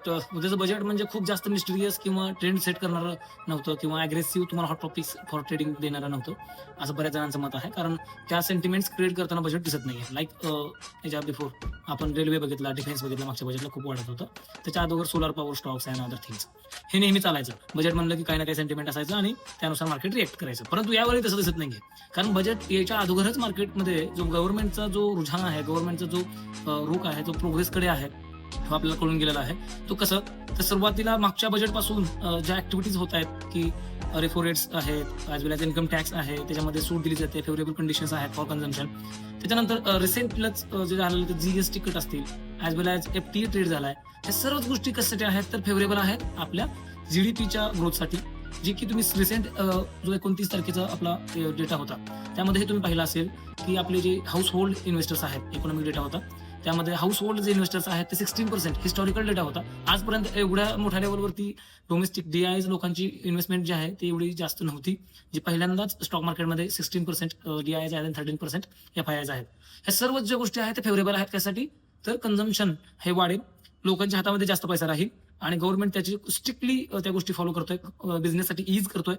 उद्याचं बजेट म्हणजे खूप जास्त मिस्टिरियस किंवा ट्रेंड सेट करणारं नव्हतं किंवा अग्रेसिव्ह तुम्हाला हॉट टॉपिक्स फॉर ट्रेडिंग देणारं नव्हतं, असं बऱ्याच जणांचं मत आहे. कारण त्या सेंटिमेंट्स क्रिएट करताना बजेट दिसत नाहीये. लाईक याच्या बिफोर आपण रेल्वे बघितला, डिफेन्स बघितला, मागच्या बजेटला खूप वाढत होतं. त्याच्या अगोदर solar power stocks and other things हे नेहमी चालायचं. बजेट म्हणलं की काही ना काही सेंटिमेंट असायचं आणि त्यानुसार मार्केट रिएक्ट करायचं. परंतु यावेळी तसं दिसत नाहीये. कारण बजेट याच्या अगोदरच मार्केटमध्ये जो गव्हर्नमेंटचा जो रुझान आहे, गव्हर्नमेंटचा जो रुख आहे, तो प्रोग्रेसकडे आहे, तो आपल्याला कळून गेलेला आहे. तो कसं, तर सुरुवातीला मागच्या बजेटपासून ज्या ऍक्टिव्हिटीज होत आहेत की रेफो रेट्स आहेत, ॲज वेल एज इन्कम टॅक्स आहे, त्याच्यामध्ये सूट दिली जाते, फेवरेबल कंडिशन्स आहेत फॉर कन्झम्पशन. त्याच्यानंतर रिसेंटलंच जे झालेलं ते जीएसटी कट असतील, ॲज वेल एज एफटी ट्रेड झालाय, ह्या सर्वच गोष्टी कशासाठी आहेत तर फेवरेबल आहेत आपल्या जीडीपीच्या ग्रोथसाठी. जी की तुम्ही रिसेंट जो 29 तारखेचा आपला डेटा होता त्यामध्ये हे तुम्ही पाहिलं असेल की आपले जे हाऊस होल्ड इन्व्हेस्टर्स आहेत, इकॉनॉमिक डेटा होता, त्यामध्ये हाऊस होल्ड जे इन्व्हेस्टर्स आहेत ते 16% हिस्टॉरिकल डेटा होता. आजपर्यंत एवढ्या मोठ्या लेवलवरती डोमेस्टिक डीआय लोकांची इन्व्हेस्टमेंट जी आहे ती एवढी जास्त नव्हती, जी पहिल्यांदाच स्टॉक मार्केटमध्ये 16% डीआय आहेत आणि 13% एफआयआयज आहेत. ह्या सर्व ज्या गोष्टी आहेत त्या फेवरेबल आहेत. त्यासाठी तर कन्झम्पशन हे वाढेल, लोकांच्या हातामध्ये जास्त पैसा राहील आणि गव्हर्नमेंट त्याची स्ट्रिक्टली त्या गोष्टी फॉलो करतोय, बिझनेससाठी ईज करतोय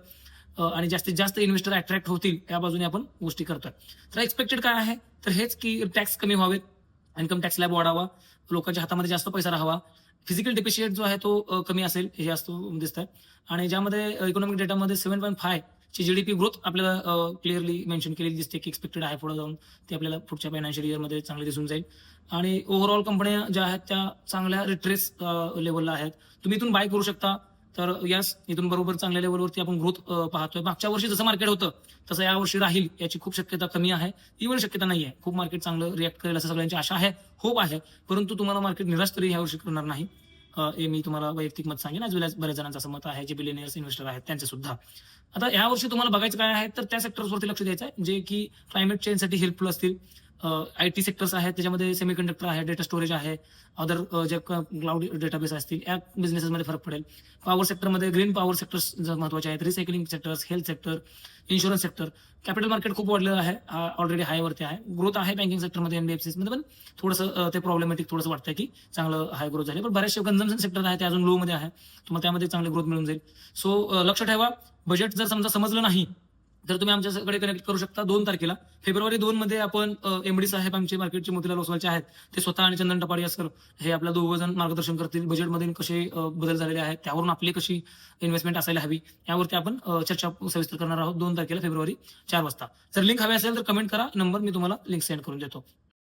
आणि जास्तीत जास्त इन्व्हेस्टर अट्रॅक्ट होतील त्या बाजूने आपण गोष्टी करतोय. तर एक्सपेक्टेड काय आहे तर हेच की टॅक्स कमी व्हावेत, इन्कम टॅक्स लॅब वाढावा, लोकांच्या हातामध्ये जास्त पैसा राहावा, फिजिकल डिप्रिशिएट जो आहे तो कमी असेल हे जास्त दिसत आहे. आणि ज्यामध्ये इकॉनॉमिक डेटामध्ये 7.5 ची जीडीपी ग्रोथ आपल्याला क्लिअरली मेन्शन केलेली दिसते की एक्सपेक्टेड आहे पुढे जाऊन, ते आपल्याला पुढच्या फायनान्शियल इयरमध्ये चांगले दिसून जाईल. आणि ओव्हरऑल कंपन्या ज्या आहेत त्या चांगल्या रिट्रेस लेवलला आहेत. तुम्ही इथून बाय करू शकता. तर यस, इथून बरोबर चांगल्या लेवलवरती आपण ग्रोथ पाहतोय. मागच्या वर्षी जसं मार्केट होतं तसं यावर्षी राहील याची खूप शक्यता कमी आहे, इव्हन शक्यता नाही आहे. खूप मार्केट चांगलं रिॲक्ट करेल असं सगळ्यांची आशा आहे, होप आहे. परंतु तुम्हाला मार्केट निराश तरी यावर्षी करणार नाही, हे मी तुम्हाला वैयक्तिक मत सांगेन. ॲज वेल एज बऱ्याच जणांचं असं मत आहे जे बिलियनियर्स इन्व्हेस्टर आहेत त्यांचे सुद्धा. आता यावर्षी तुम्हाला बघायचं काय आहे तर त्या सेक्टर्सवरती लक्ष द्यायचं आहे जे की क्लायमेट चेंजसाठी हेल्पफुल असतील. आयटी सेक्टर्स आहेत, त्याच्यामध्ये सेमीकंडक्टर आहे, डेटा स्टोरेज आहे, अदर जे क्लाउड डेटाबेस असतील या बिझनेसेसमध्ये फरक पडेल. पॉवर सेक्टरमध्ये ग्रीन पॉवर सेक्टर्स महत्वाचे आहेत, recycling sectors, health sector, insurance sector. Capital market खूप वाढलेलं आहे, ऑलरेडी हायवरती आहे. ग्रोथ आहे बँकिंग सेक्टरमध्ये, एनबीएफसीमध्ये, पण थोडंसं ते प्रॉब्लेमॅटिक थोडंसं वाटतंय की चांगलं हाय ग्रोथ झाली. पण बऱ्याचशा कन्झम्पशन सेक्टर आहे ते अजून लो मध्ये आहे, तुम्हाला त्यामध्ये चांगली ग्रोथ मिळून जाईल. सो लक्ष ठेवा, बजेट जर समजा समजलं नाही तर तुम्ही आमच्याकडे कनेक्ट करू शकता 2 तारखेला. फेब्रुवारी 2 मध्ये आपण एमडी साहेब आमचे मार्केटचे मोतीलाल ओसवालचे आहेत, ते स्वतः आणि चंदन टपाडियासकर हे आपल्या दोघं जण मार्गदर्शन करतील. बजेटमध्ये कसे बदल झालेले आहेत, त्यावरून आपली कशी इन्व्हेस्टमेंट असायला हवी यावरती आपण चर्चा सविस्तर करणार आहोत 2 तारखेला फेब्रुवारी 4 वाजता. जर लिंक हवी असेल तर कमेंट करा, नंबर मी तुम्हाला लिंक सेंड करून देतो.